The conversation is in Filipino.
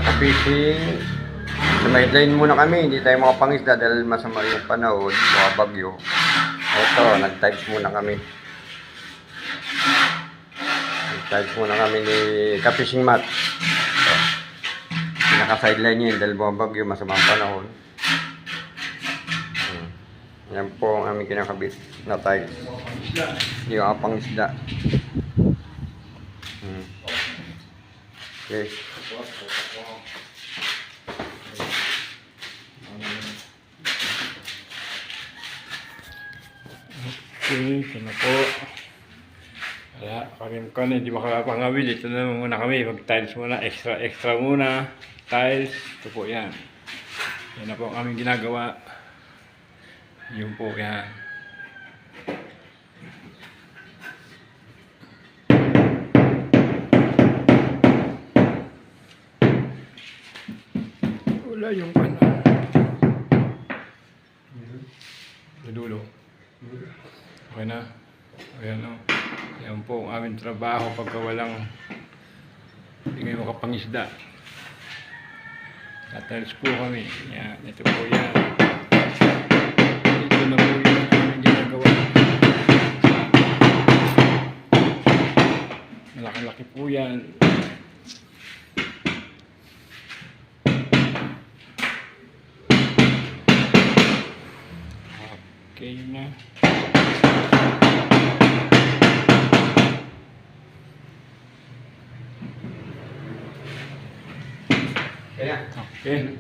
ka-fishing. Sideline muna kami, hindi tayo makapangisda dahil masama yung panahon, mga bagyo. Ito, nag-times muna kami. Nag-times muna kami ni ka-fishing mat. Ito. Pinaka-sideline yun dahil mga bagyo, masama ang panahon. Yan po ang aming kinakabit na tiles. Yung pangisda. Okay. Okay, ito na po. Wala, kami ko na, hindi makapangawil. Ito na muna kami, mag-tiles muna, extra muna. Tiles, ito po yan. Yan na po ang aming ginagawa. Yun po yan. Wala yung ano. Dulo. Okay na. Ayan o. Yan po ang aming trabaho pagka walang hindi kayo makapangisda. Tatiles po kami. Yan. Ito po yan. Ito na po yung aming ginagawa. Malaki-laki po yan. Okay na. Kaya. Okay.